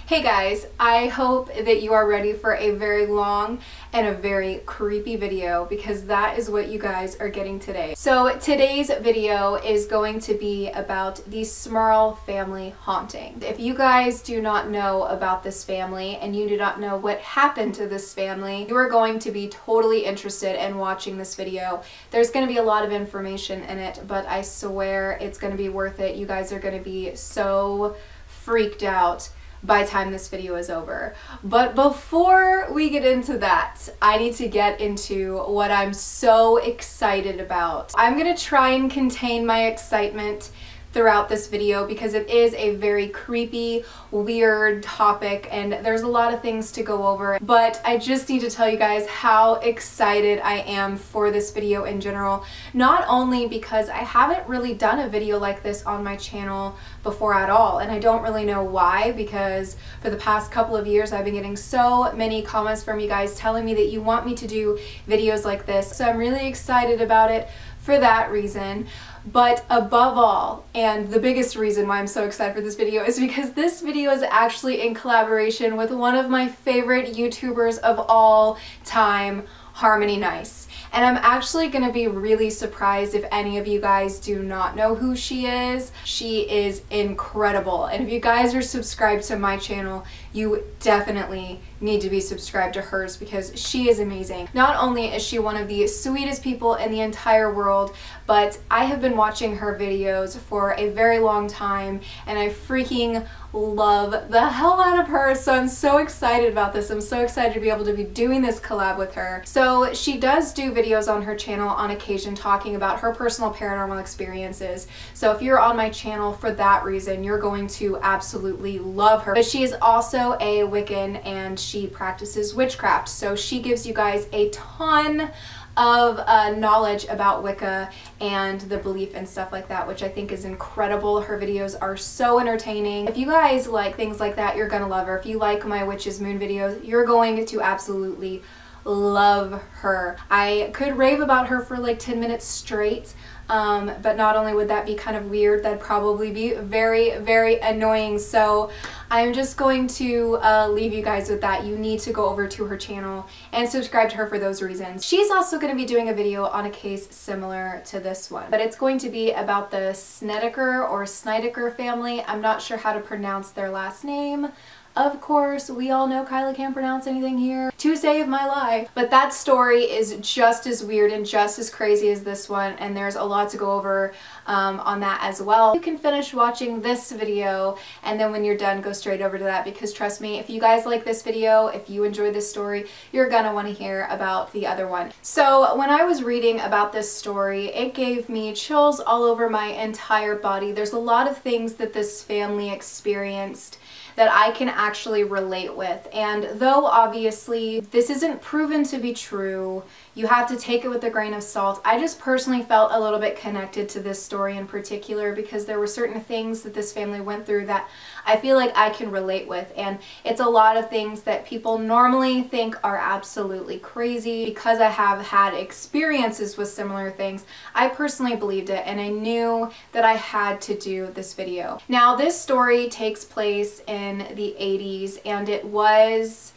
Hey guys, I hope that you are ready for a very long and a very creepy video because that is what you guys are getting today. So today's video is going to be about the Smurl Family Haunting. If you guys do not know about this family and you do not know what happened to this family, you are going to be totally interested in watching this video. There's going to be a lot of information in it, but I swear it's going to be worth it. You guys are going to be so freaked out by the time this video is over. But before we get into that, I need to get into what I'm so excited about. I'm gonna try and contain my excitement throughout this video because it is a very creepy, weird topic and there's a lot of things to go over, but I just need to tell you guys how excited I am for this video in general. Not only because I haven't really done a video like this on my channel before at all, and I don't really know why, because for the past couple of years I've been getting so many comments from you guys telling me that you want me to do videos like this, so I'm really excited about it for that reason. But above all, and the biggest reason why I'm so excited for this video, is because this video is actually in collaboration with one of my favorite YouTubers of all time, Harmony Nice. And I'm actually gonna be really surprised if any of you guys do not know who she is. She is incredible. And if you guys are subscribed to my channel, you definitely need to be subscribed to hers because she is amazing. Not only is she one of the sweetest people in the entire world, but I have been watching her videos for a very long time and I freaking love the hell out of her. So I'm so excited about this. I'm so excited to be able to be doing this collab with her. So she does do videos on her channel on occasion talking about her personal paranormal experiences. So if you're on my channel for that reason, you're going to absolutely love her. But she is also a Wiccan and she practices witchcraft. So she gives you guys a ton of knowledge about Wicca and the belief and stuff like that, which I think is incredible. Her videos are so entertaining. If you guys like things like that, you're gonna love her. If you like my Witches Moon videos, you're going to absolutely love her. I could rave about her for like 10 minutes straight, but not only would that be kind of weird, that'd probably be very, very annoying. So I'm just going to leave you guys with that. You need to go over to her channel and subscribe to her for those reasons. She's also going to be doing a video on a case similar to this one, but it's going to be about the Snedeker or Snedeker family. I'm not sure how to pronounce their last name. Of course, we all know Kyla can't pronounce anything here to save my life. But that story is just as weird and just as crazy as this one, and there's a lot to go over on that as well. You can finish watching this video, and then when you're done, go straight over to that, because trust me, if you guys like this video, if you enjoy this story, you're gonna want to hear about the other one. So when I was reading about this story, it gave me chills all over my entire body. There's a lot of things that this family experienced that I can actually relate with. And though obviously this isn't proven to be true, you have to take it with a grain of salt, I just personally felt a little bit connected to this story in particular because there were certain things that this family went through that I feel like I can relate with. And it's a lot of things that people normally think are absolutely crazy. Because I have had experiences with similar things, I personally believed it and I knew that I had to do this video. Now this story takes place in the 80s and it was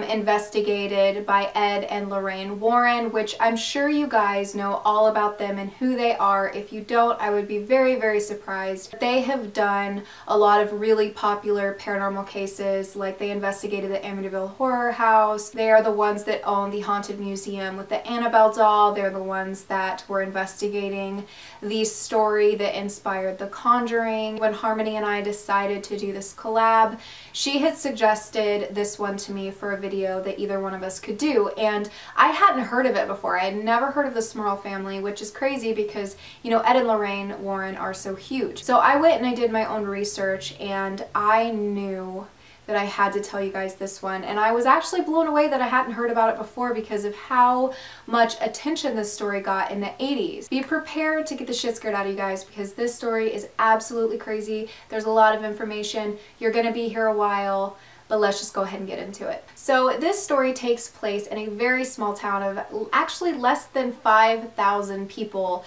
investigated by Ed and Lorraine Warren, which I'm sure you guys know all about them and who they are. If you don't, I would be very, very surprised. They have done a lot of really popular paranormal cases, like they investigated the Amityville Horror House. They are the ones that own the Haunted Museum with the Annabelle doll. They're the ones that were investigating the story that inspired The Conjuring. When Harmony and I decided to do this collab, she had suggested this one to me for a video that either one of us could do, and I hadn't heard of it before. I had never heard of the Smurl family, which is crazy because, you know, Ed and Lorraine Warren are so huge. So I went and I did my own research and I knew that I had to tell you guys this one, and I was actually blown away that I hadn't heard about it before because of how much attention this story got in the 80s. Be prepared to get the shit scared out of you guys because this story is absolutely crazy. There's a lot of information. You're gonna be here a while, but let's just go ahead and get into it. So this story takes place in a very small town of actually less than 5,000 people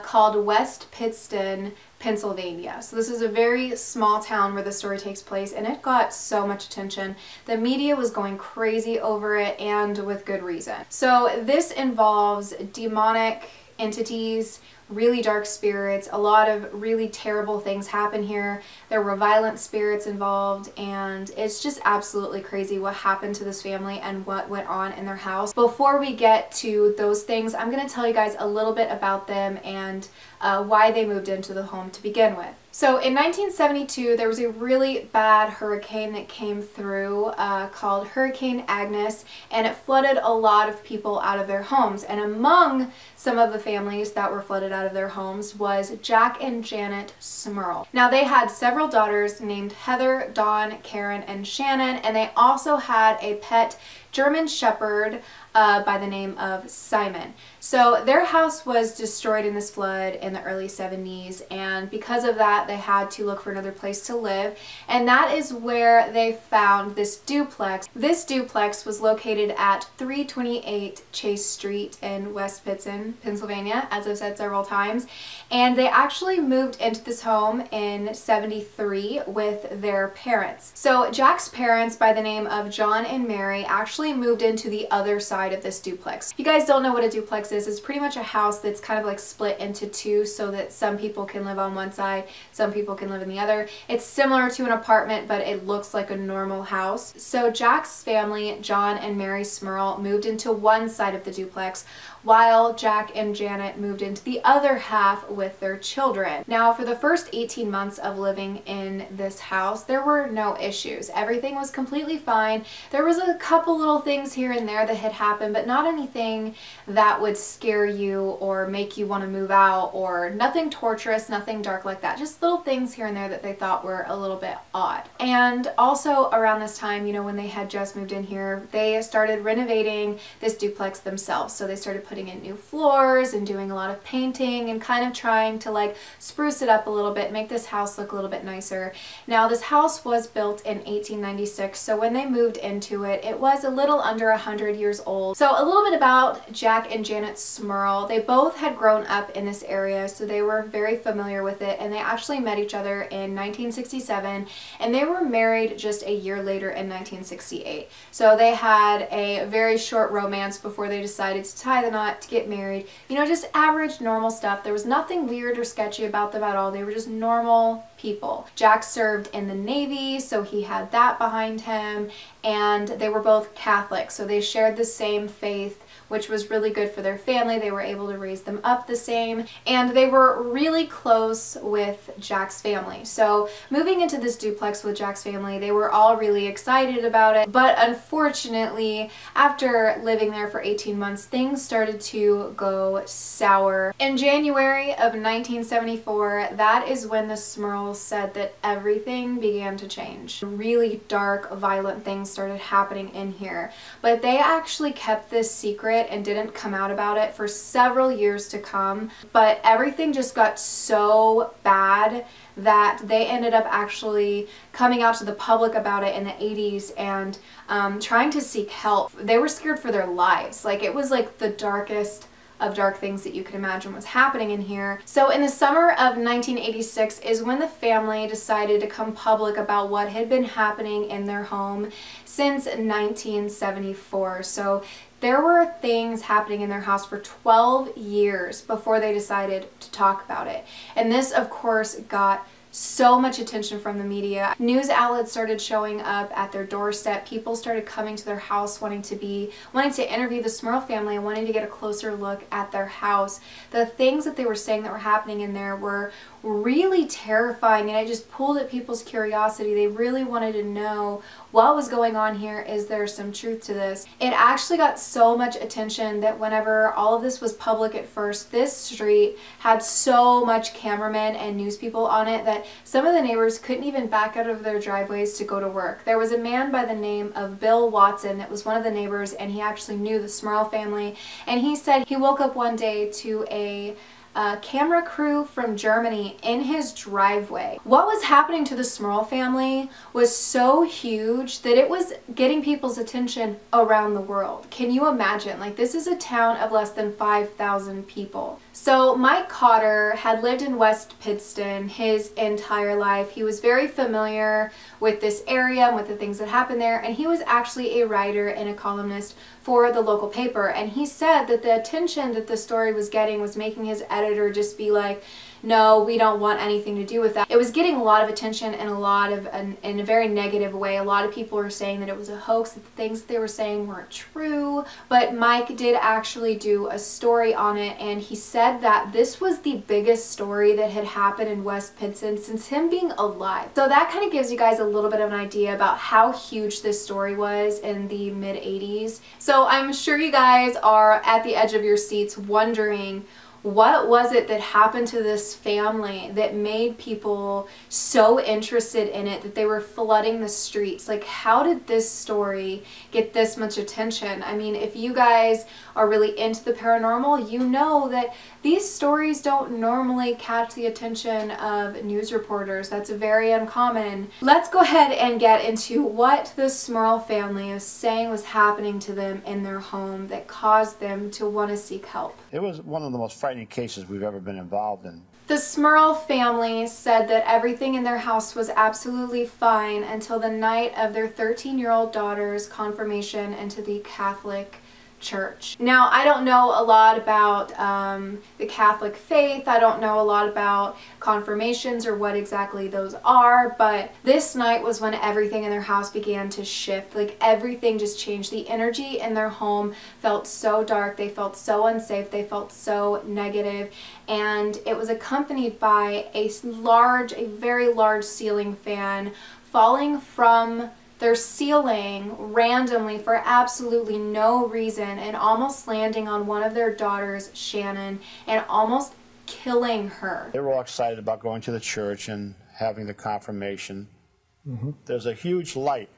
called West Pittston, Pennsylvania. So this is a very small town where the story takes place, and it got so much attention. The media was going crazy over it, and with good reason. So this involves demonic entities, really dark spirits. A lot of really terrible things happen here. There were violent spirits involved, and it's just absolutely crazy what happened to this family and what went on in their house. Before we get to those things, I'm going to tell you guys a little bit about them and why they moved into the home to begin with. So in 1972, there was a really bad hurricane that came through called Hurricane Agnes, and it flooded a lot of people out of their homes. And among some of the families that were flooded out of their homes was Jack and Janet Smurl. Now, they had several daughters named Heather, Dawn, Karen, and Shannon, and they also had a pet German Shepherd by the name of Simon. So their house was destroyed in this flood in the early 70s, and because of that they had to look for another place to live, and that is where they found this duplex. This duplex was located at 328 Chase Street in West Pittston, Pennsylvania, as I've said several times, and they actually moved into this home in 73 with their parents. So Jack's parents, by the name of John and Mary, actually moved into the other side of this duplex. If you guys don't know what a duplex is, it's pretty much a house that's kind of like split into two so that some people can live on one side, some people can live in the other. It's similar to an apartment, but it looks like a normal house. So Jack's family, John and Mary Smurl, moved into one side of the duplex, while Jack and Janet moved into the other half with their children. Now, for the first 18 months of living in this house, there were no issues. Everything was completely fine. There was a couple little things here and there that had happened, but not anything that would scare you or make you want to move out, or nothing torturous, nothing dark like that. Just little things here and there that they thought were a little bit odd. And also around this time, you know, when they had just moved in here, they started renovating this duplex themselves. So they started putting in new floors and doing a lot of painting and kind of trying to like spruce it up a little bit, make this house look a little bit nicer. Now, this house was built in 1896, so when they moved into it, it was a little under 100 years old. So a little bit about Jack and Janet Smurl. They both had grown up in this area, so they were very familiar with it, and they actually met each other in 1967, and they were married just a year later in 1968. So they had a very short romance before they decided to tie the knot to get married. You know, just average normal stuff. There was nothing weird or sketchy about them at all. They were just normal people. Jack served in the Navy, so he had that behind him, and they were both Catholic, so they shared the same faith, which was really good for their family. They were able to raise them up the same, and they were really close with Jack's family. So moving into this duplex with Jack's family, they were all really excited about it, but unfortunately, after living there for 18 months, things started to go sour. In January of 1974, that is when the Smurls said that everything began to change. Really dark, violent things started happening in here, but they actually kept this secret and didn't come out about it for several years to come. But everything just got so bad that they ended up actually coming out to the public about it in the 80s and trying to seek help. They were scared for their lives. Like, it was like the darkest of dark things that you could imagine was happening in here. So in the summer of 1986 is when the family decided to come public about what had been happening in their home since 1974. So there were things happening in their house for 12 years before they decided to talk about it. And this, of course, got so much attention from the media. News outlets started showing up at their doorstep. People started coming to their house wanting to interview the Smurl family and wanting to get a closer look at their house. The things that they were saying that were happening in there were really terrifying, and it just pulled at people's curiosity. They really wanted to know what was going on here. Is there some truth to this? It actually got so much attention that whenever all of this was public at first, this street had so much cameramen and news people on it that some of the neighbors couldn't even back out of their driveways to go to work. There was a man by the name of Bill Watson that was one of the neighbors, and he actually knew the Smurl family, and he said he woke up one day to a a camera crew from Germany in his driveway. What was happening to the Smurl family was so huge that it was getting people's attention around the world. Can you imagine? Like, this is a town of less than 5,000 people. So Mike Cotter had lived in West Pittston his entire life. He was very familiar with this area and with the things that happened there, and he was actually a writer and a columnist for the local paper. And he said that the attention that the story was getting was making his editor just be like, no, we don't want anything to do with that. It was getting a lot of attention in in a very negative way. A lot of people were saying that it was a hoax, that the things that they were saying weren't true. But Mike did actually do a story on it, and he said that this was the biggest story that had happened in West Pittston since him being alive. So that kind of gives you guys a little bit of an idea about how huge this story was in the mid-80s. So I'm sure you guys are at the edge of your seats wondering, what was it that happened to this family that made people so interested in it that they were flooding the streets? Like, how did this story get this much attention? I mean, if you guys are really into the paranormal, you know that these stories don't normally catch the attention of news reporters. That's very uncommon. Let's go ahead and get into what the Smurl family is saying was happening to them in their home that caused them to want to seek help. It was one of the most frightening cases we've ever been involved in. The Smurl family said that everything in their house was absolutely fine until the night of their 13-year-old daughter's confirmation into the Catholic Church. Now, I don't know a lot about the Catholic faith. I don't know a lot about confirmations or what exactly those are, but this night was when everything in their house began to shift. Like, everything just changed. The energy in their home felt so dark. They felt so unsafe. They felt so negative, and it was accompanied by a very large ceiling fan falling from their ceiling randomly for absolutely no reason and almost landing on one of their daughters, Shannon, and almost killing her. They were all excited about going to the church and having the confirmation. There's a huge light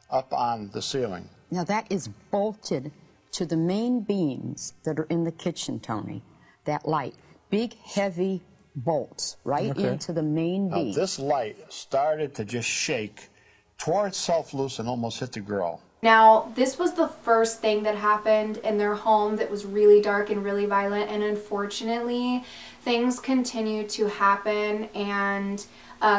up on the ceiling. Now that is bolted to the main beams that are in the kitchen, Tony. That light. Big, heavy bolts right into the main beam. Now this light started to just shake, tore itself loose, and almost hit the girl. Now, this was the first thing that happened in their home that was really dark and really violent, and unfortunately, things continued to happen and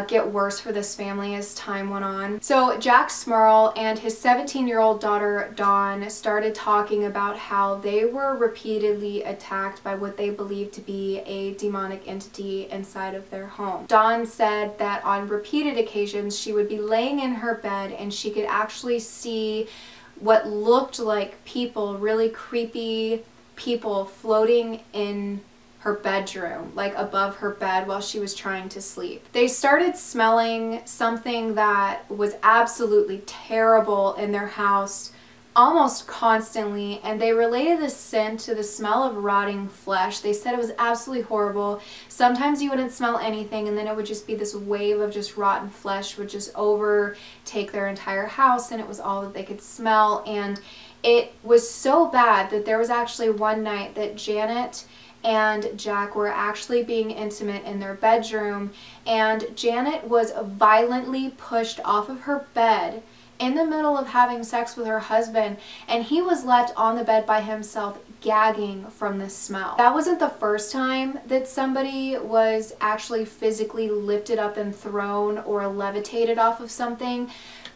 get worse for this family as time went on. So Jack Smurl and his 17-year-old daughter Dawn started talking about how they were repeatedly attacked by what they believed to be a demonic entity inside of their home. Dawn said that on repeated occasions she would be laying in her bed and she could actually see what looked like people, really creepy people, floating in her bedroom, like above her bed while she was trying to sleep. They started smelling something that was absolutely terrible in their house almost constantly, and they related the scent to the smell of rotting flesh. They said it was absolutely horrible. Sometimes you wouldn't smell anything, and then it would just be this wave of just rotten flesh would just overtake their entire house, and it was all that they could smell. And it was so bad that there was actually one night that Janet and Jack were actually being intimate in their bedroom, and Janet was violently pushed off of her bed in the middle of having sex with her husband, and he was left on the bed by himself gagging from the smell. That wasn't the first time that somebody was actually physically lifted up and thrown or levitated off of something.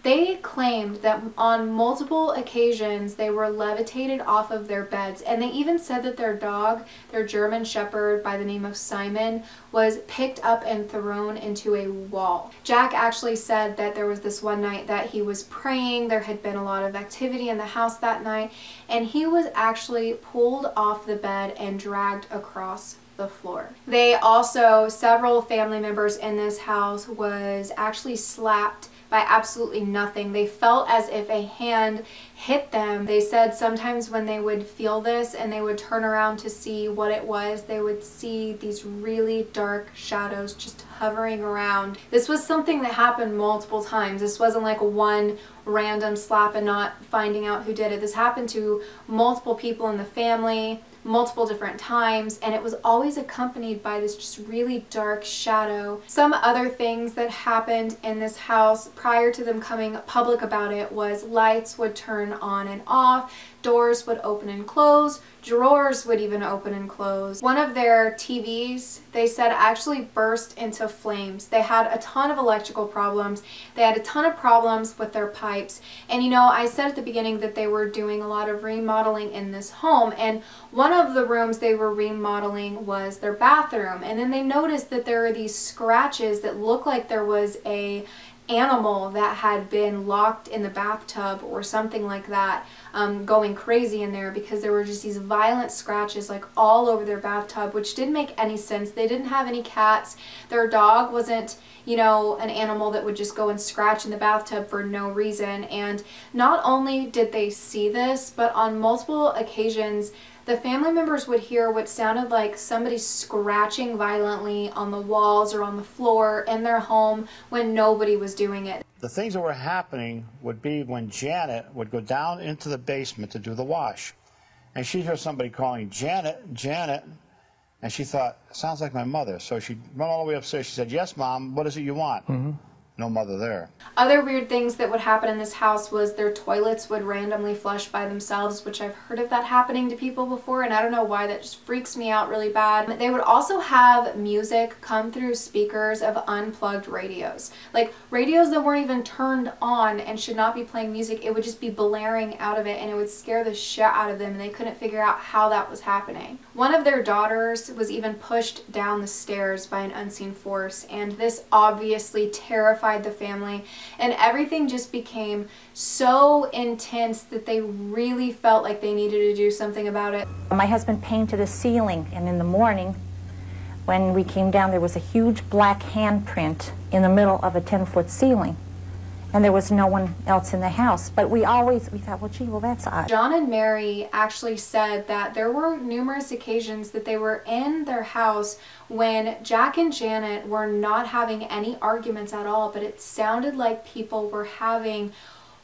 They claimed that on multiple occasions they were levitated off of their beds, and they even said that their dog, their German Shepherd by the name of Simon, was picked up and thrown into a wall. Jack actually said that there was this one night that he was praying. There had been a lot of activity in the house that night, and he was actually pulled off the bed and dragged across the floor. They also, several family members in this house was actually slapped by absolutely nothing. They felt as if a hand hit them. They said sometimes when they would feel this and they would turn around to see what it was, they would see these really dark shadows just hovering around. This was something that happened multiple times. This wasn't like one random slap and not finding out who did it. This happened to multiple people in the family, multiple different times, and it was always accompanied by this just really dark shadow. Some other things that happened in this house prior to them coming public about it was lights would turn on and off, doors would open and close, drawers would even open and close. One of their TVs, they said, actually burst into flames. They had a ton of electrical problems. They had a ton of problems with their pipes. And you know, I said at the beginning that they were doing a lot of remodeling in this home, and one of the rooms they were remodeling was their bathroom. And then they noticed that there were these scratches that looked like there was a animal that had been locked in the bathtub or something like that, going crazy in there, because there were just these violent scratches like all over their bathtub, which didn't make any sense. They didn't have any cats. Their dog wasn't, you know, an animal that would just go and scratch in the bathtub for no reason. And not only did they see this, but on multiple occasions the family members would hear what sounded like somebody scratching violently on the walls or on the floor in their home when nobody was doing it. The things that were happening would be when Janet would go down into the basement to do the wash. And she'd hear somebody calling, "Janet, Janet." And she thought, sounds like my mother. So she'd run all the way upstairs. She said, "Yes, Mom, what is it you want?" No mother there. Other weird things that would happen in this house was their toilets would randomly flush by themselves, which I've heard of that happening to people before, and I don't know why, that just freaks me out really bad. They would also have music come through speakers of unplugged radios. Like radios that weren't even turned on and should not be playing music. It would just be blaring out of it, and it would scare the shit out of them, and they couldn't figure out how that was happening. One of their daughters was even pushed down the stairs by an unseen force, and this obviously terrified the family, and everything just became so intense that they really felt like they needed to do something about it. My husband painted a ceiling, and in the morning when we came down there was a huge black handprint in the middle of a 10-foot ceiling, and there was no one else in the house. But we thought, well, gee, well, that's odd. John and Mary actually said that there were numerous occasions that they were in their house when Jack and Janet were not having any arguments at all, but it sounded like people were having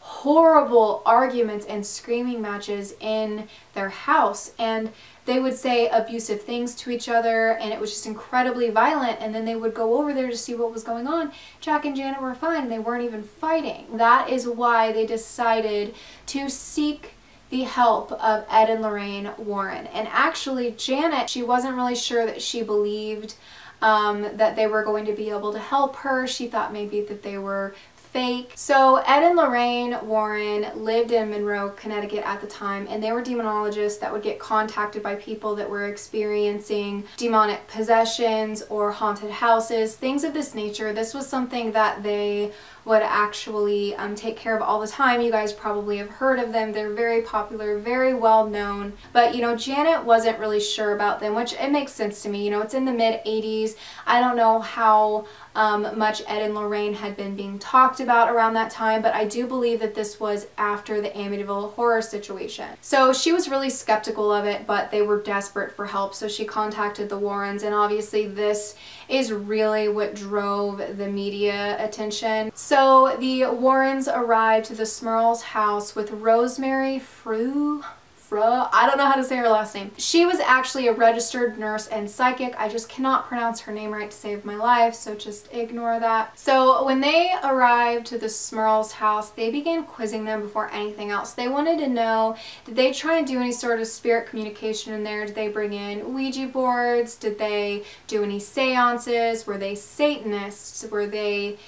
horrible arguments and screaming matches in their house, and they would say abusive things to each other, and it was just incredibly violent. And then they would go over there to see what was going on. Jack and Janet were fine. They weren't even fighting. That is why they decided to seek the help of Ed and Lorraine Warren. And actually, Janet, she wasn't really sure that she believed that they were going to be able to help her. She thought maybe that they were fake. So Ed and Lorraine Warren lived in Monroe, Connecticut at the time, and they were demonologists that would get contacted by people that were experiencing demonic possessions or haunted houses, things of this nature. This was something that they would actually take care of all the time. You guys probably have heard of them. They're very popular, very well known. But you know, Janet wasn't really sure about them, which it makes sense to me. You know, it's in the mid-80s. I don't know how much Ed and Lorraine had been being talked about around that time, but I do believe that this was after the Amityville horror situation. So she was really skeptical of it, but they were desperate for help, so she contacted the Warrens, and obviously this is really what drove the media attention. So the Warrens arrived to the Smurls' house with Rosemary I don't know how to say her last name. She was actually a registered nurse and psychic. I just cannot pronounce her name right to save my life, so just ignore that. So when they arrived to the Smurls' house, they began quizzing them before anything else. They wanted to know, did they try and do any sort of spirit communication in there? Did they bring in Ouija boards? Did they do any seances? Were they Satanists? Were they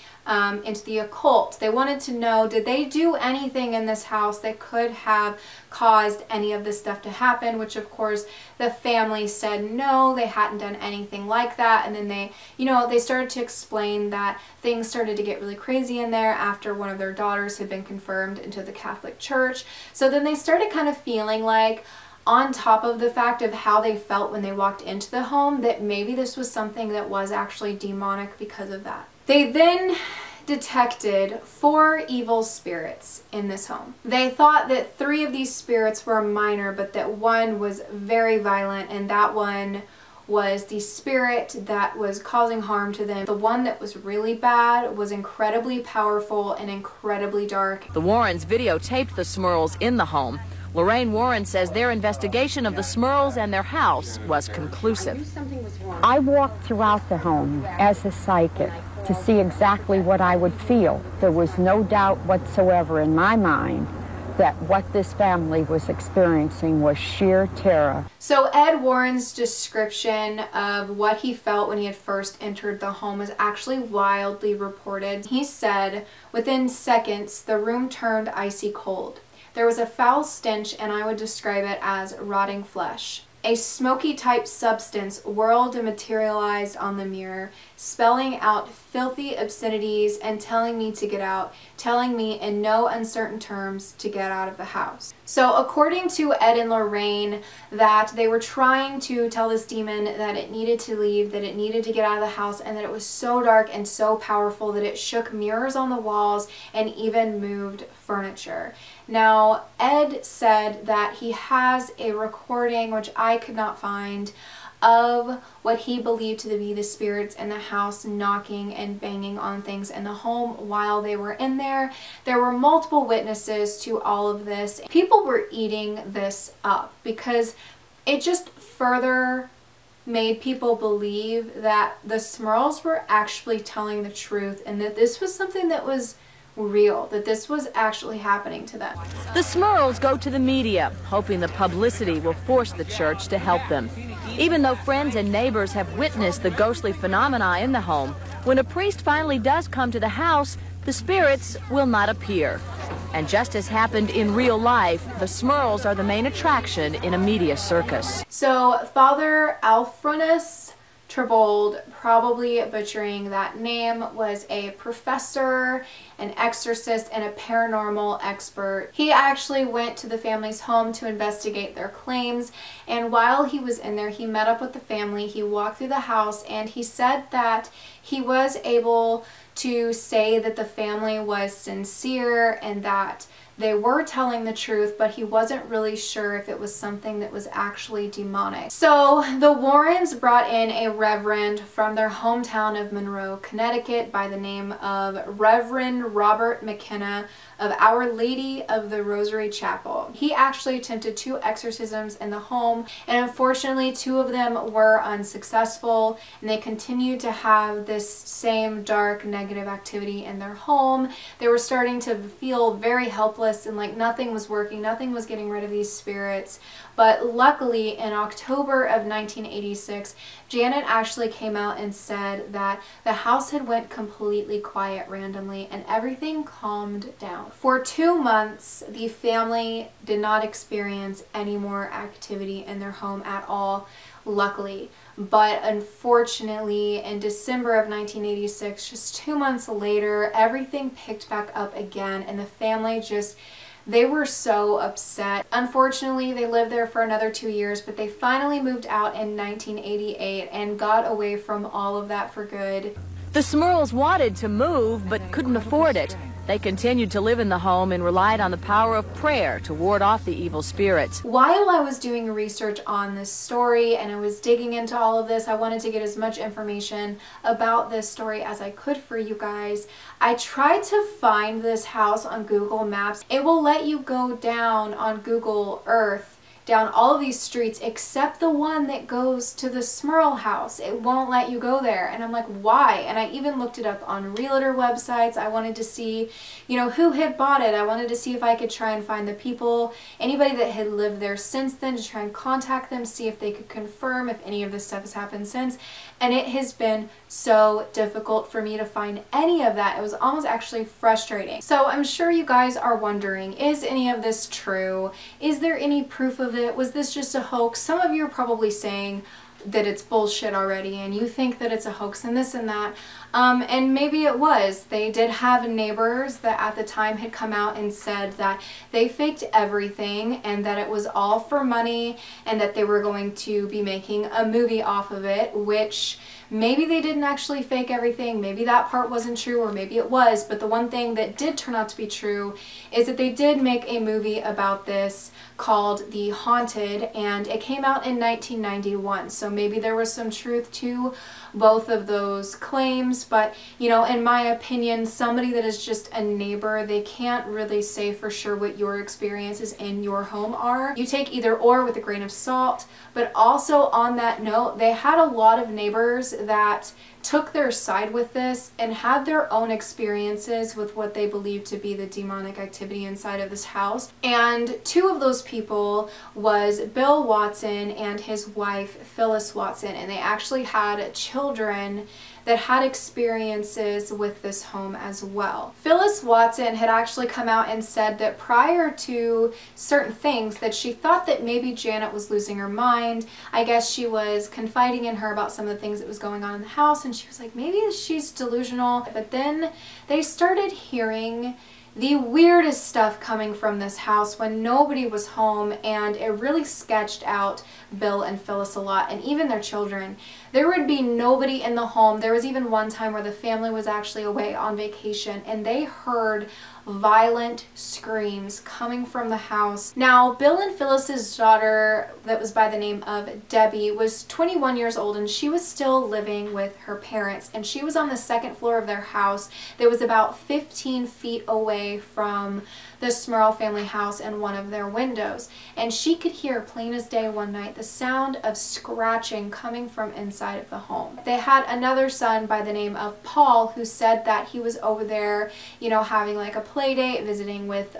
into the occult? They wanted to know, did they do anything in this house that could have caused any of this stuff to happen, which of course the family said no, they hadn't done anything like that. And then they, you know, they started to explain that things started to get really crazy in there after one of their daughters had been confirmed into the Catholic Church. So then they started kind of feeling like, on top of the fact of how they felt when they walked into the home, that maybe this was something that was actually demonic because of that. They then detected 4 evil spirits in this home. They thought that 3 of these spirits were minor, but that one was very violent, and that one was the spirit that was causing harm to them. The one that was really bad was incredibly powerful and incredibly dark. The Warrens videotaped the Smurls in the home, Lorraine Warren says their investigation of the Smurls and their house was conclusive. I walked throughout the home as a psychic to see exactly what I would feel. There was no doubt whatsoever in my mind that what this family was experiencing was sheer terror. So Ed Warren's description of what he felt when he had first entered the home was actually wildly reported. He said, within seconds, the room turned icy cold. There was a foul stench, and I would describe it as rotting flesh. A smoky type substance whirled and materialized on the mirror, spelling out filthy obscenities and telling me to get out, telling me in no uncertain terms to get out of the house. So according to Ed and Lorraine, that they were trying to tell this demon that it needed to leave, that it needed to get out of the house, and that it was so dark and so powerful that it shook mirrors on the walls and even moved furniture. Now, Ed said that he has a recording, which I could not find, of what he believed to be the spirits in the house knocking and banging on things in the home while they were in there. There were multiple witnesses to all of this. People were eating this up because it just further made people believe that the Smurls were actually telling the truth and that this was something that was real, that this was actually happening to them. The Smurls go to the media, hoping the publicity will force the church to help them. Even though friends and neighbors have witnessed the ghostly phenomena in the home, when a priest finally does come to the house, the spirits will not appear. And just as happened in real life, the Smurls are the main attraction in a media circus. So Father Alphonsus Trebold, probably butchering that name, was a professor, an exorcist, and a paranormal expert. He actually went to the family's home to investigate their claims, and while he was in there, he met up with the family, he walked through the house, and he said that he was able to say that the family was sincere and that they were telling the truth, but he wasn't really sure if it was something that was actually demonic. So the Warrens brought in a reverend from their hometown of Monroe, Connecticut, by the name of Reverend Robert McKenna of Our Lady of the Rosary Chapel. He actually attempted 2 exorcisms in the home, and unfortunately 2 of them were unsuccessful, and they continued to have this same dark negative activity in their home. They were starting to feel very helpless and like nothing was working, nothing was getting rid of these spirits. But luckily in October of 1986, Janet actually came out and said that the house had went completely quiet randomly and everything calmed down. For 2 months, the family did not experience any more activity in their home at all, luckily. But unfortunately, in December of 1986, just 2 months later, everything picked back up again, and the family just, they were so upset. Unfortunately, they lived there for another 2 years, but they finally moved out in 1988 and got away from all of that for good. The Smurls wanted to move, but couldn't afford it. They continued to live in the home and relied on the power of prayer to ward off the evil spirits. While I was doing research on this story and I was digging into all of this, I wanted to get as much information about this story as I could for you guys. I tried to find this house on Google Maps. It will let you go down on Google Earth, down all of these streets except the one that goes to the Smurl house. It won't let you go there. And I'm like, why? And I even looked it up on realtor websites. I wanted to see, you know, who had bought it. I wanted to see if I could try and find the people, anybody that had lived there since then, to try and contact them, see if they could confirm if any of this stuff has happened since. And it has been so difficult for me to find any of that. It was almost actually frustrating. So I'm sure you guys are wondering, is any of this true? Is there any proof of it? Was this just a hoax? Some of you are probably saying that it's bullshit already and you think that it's a hoax and this and that. And maybe it was. They did have neighbors that at the time had come out and said that they faked everything and that it was all for money and that they were going to be making a movie off of it, which maybe they didn't actually fake everything, maybe that part wasn't true, or maybe it was, but the one thing that did turn out to be true is that they did make a movie about this called The Haunted, and it came out in 1991, so maybe there was some truth to both of those claims, but you know, in my opinion, somebody that is just a neighbor, they can't really say for sure what your experiences in your home are. You take either or with a grain of salt. But also on that note, they had a lot of neighbors that took their side with this and had their own experiences with what they believed to be the demonic activity inside of this house. And two of those people was Bill Watson and his wife Phyllis Watson, and they actually had children that had experiences with this home as well. Phyllis Watson had actually come out and said that prior to certain things that she thought that maybe Janet was losing her mind. I guess she was confiding in her about some of the things that was going on in the house, and she was like, maybe she's delusional. But then they started hearing the weirdest stuff coming from this house when nobody was home, and it really sketched out Bill and Phyllis a lot, and even their children. There would be nobody in the home. There was even one time where the family was actually away on vacation, and they heard violent screams coming from the house. Now, Bill and Phyllis's daughter, that was by the name of Debbie, was 21 years old, and she was still living with her parents, and she was on the second floor of their house that was about 15 feet away from the Smurl family house and one of their windows. And she could hear plain as day one night the sound of scratching coming from inside of the home. They had another son by the name of Paul who said that he was over there, you know, having like a play date, visiting with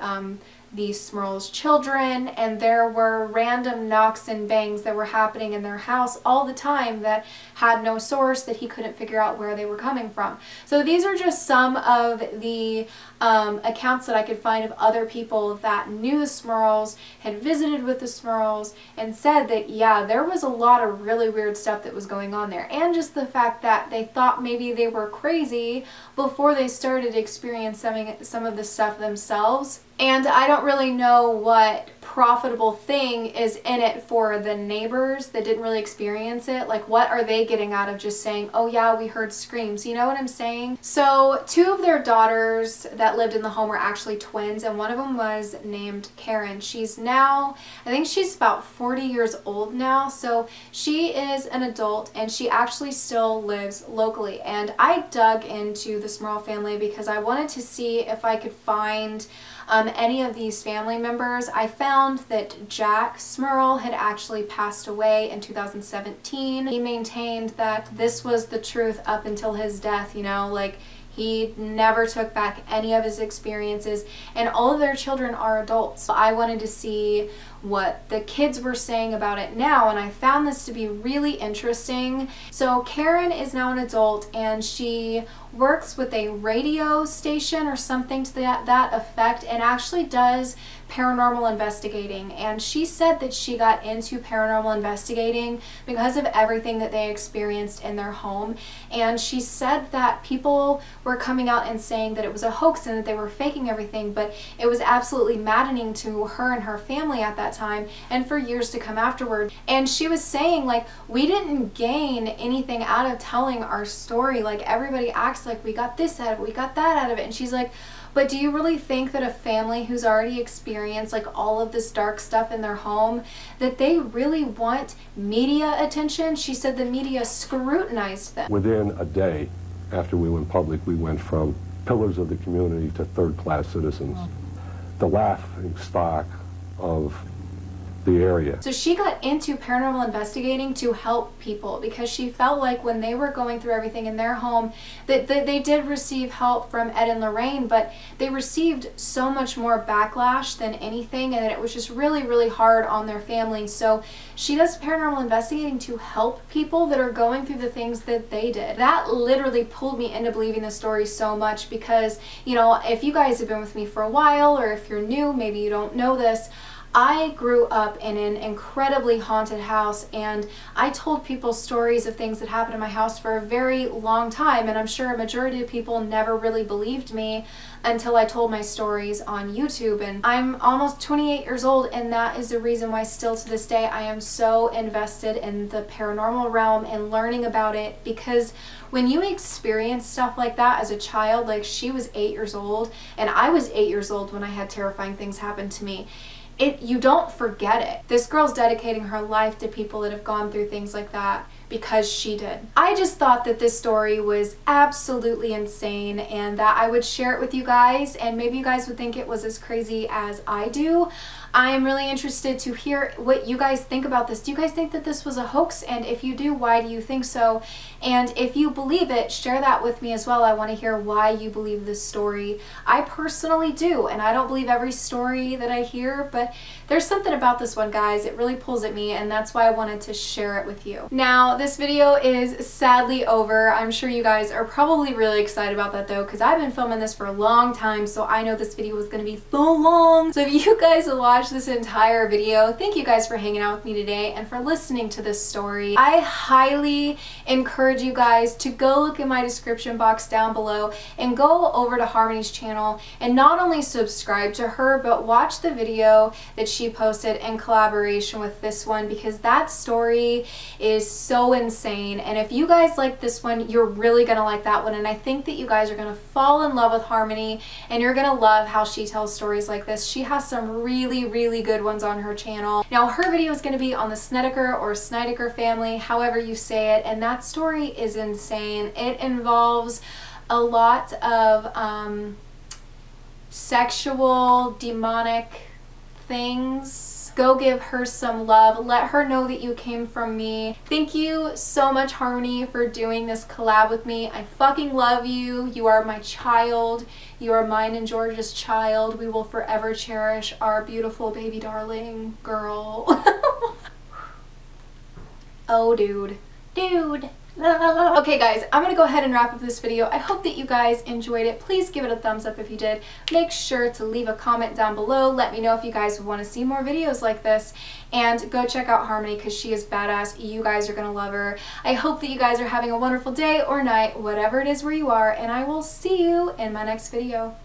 the Smurl's children, and there were random knocks and bangs that were happening in their house all the time that had no source, that he couldn't figure out where they were coming from. So these are just some of the accounts that I could find of other people that knew the Smurls, had visited with the Smurls, and said that yeah, there was a lot of really weird stuff that was going on there, and just the fact that they thought maybe they were crazy before they started experiencing some of the stuff themselves. And I don't really know what profitable thing is in it for the neighbors that didn't really experience it. Like, what are they getting out of just saying, oh yeah, we heard screams? You know what I'm saying? So two of their daughters that lived in the home were actually twins, and one of them was named Karen. She's now, I think she's about 40 years old now, so she is an adult, and she actually still lives locally. And I dug into the Smurl family because I wanted to see if I could find any of these family members. I found that Jack Smurl had actually passed away in 2017. He maintained that this was the truth up until his death, you know, like he never took back any of his experiences, and all of their children are adults. I wanted to see what the kids were saying about it now, and I found this to be really interesting. So Karen is now an adult, and she works with a radio station or something to that effect, and actually does paranormal investigating. And she said that she got into paranormal investigating because of everything that they experienced in their home, and she said that people were coming out and saying that it was a hoax and that they were faking everything, but it was absolutely maddening to her and her family at that time and for years to come afterward. And she was saying, like, we didn't gain anything out of telling our story. Like, everybody acts like we got this out of it, we got that out of it. And she's like, but do you really think that a family who's already experienced like all of this dark stuff in their home, that they really want media attention? She said the media scrutinized them. Within a day after we went public, we went from pillars of the community to third-class citizens, the laughing stock of the area. So she got into paranormal investigating to help people because she felt like when they were going through everything in their home that they did receive help from Ed and Lorraine, but they received so much more backlash than anything, and it was just really, really hard on their family. So she does paranormal investigating to help people that are going through the things that they did. That literally pulled me into believing the story so much because, you know, if you guys have been with me for a while, or if you're new, maybe you don't know this, I grew up in an incredibly haunted house, and I told people stories of things that happened in my house for a very long time, and I'm sure a majority of people never really believed me until I told my stories on YouTube. And I'm almost 28 years old, and that is the reason why still to this day I am so invested in the paranormal realm and learning about it, because when you experience stuff like that as a child, like she was 8 years old and I was 8 years old when I had terrifying things happen to me, you don't forget it. This girl's dedicating her life to people that have gone through things like that because she did. I just thought that this story was absolutely insane and that I would share it with you guys, and maybe you guys would think it was as crazy as I do. I am really interested to hear what you guys think about this. Do you guys think that this was a hoax? And if you do, why do you think so? And if you believe it, share that with me as well. I want to hear why you believe this story. I personally do, and I don't believe every story that I hear, but there's something about this one, guys. It really pulls at me, and that's why I wanted to share it with you. Now, this video is sadly over. I'm sure you guys are probably really excited about that though, because I've been filming this for a long time, so I know this video was going to be so long. So if you guys will watch this entire video, thank you guys for hanging out with me today and for listening to this story. I highly encourage you guys to go look in my description box down below and go over to Harmony's channel and not only subscribe to her, but watch the video that she posted in collaboration with this one, because that story is so insane. And if you guys like this one, you're really gonna like that one, and I think that you guys are gonna fall in love with Harmony and you're gonna love how she tells stories like this. She has some really good ones on her channel. Now her video is going to be on the Snedeker or Snydeker family, however you say it, and that story is insane. It involves a lot of sexual, demonic things. Go give her some love. Let her know that you came from me. Thank you so much, Harmony, for doing this collab with me. I fucking love you. You are my child. You are mine and George's child. We will forever cherish our beautiful baby darling girl. Oh, dude. Dude. Okay guys, I'm gonna go ahead and wrap up this video. I hope that you guys enjoyed it. Please give it a thumbs up if you did. Make sure to leave a comment down below. Let me know if you guys want to see more videos like this, and go check out Harmony because she is badass. You guys are gonna love her. I hope that you guys are having a wonderful day or night, whatever it is where you are, and I will see you in my next video.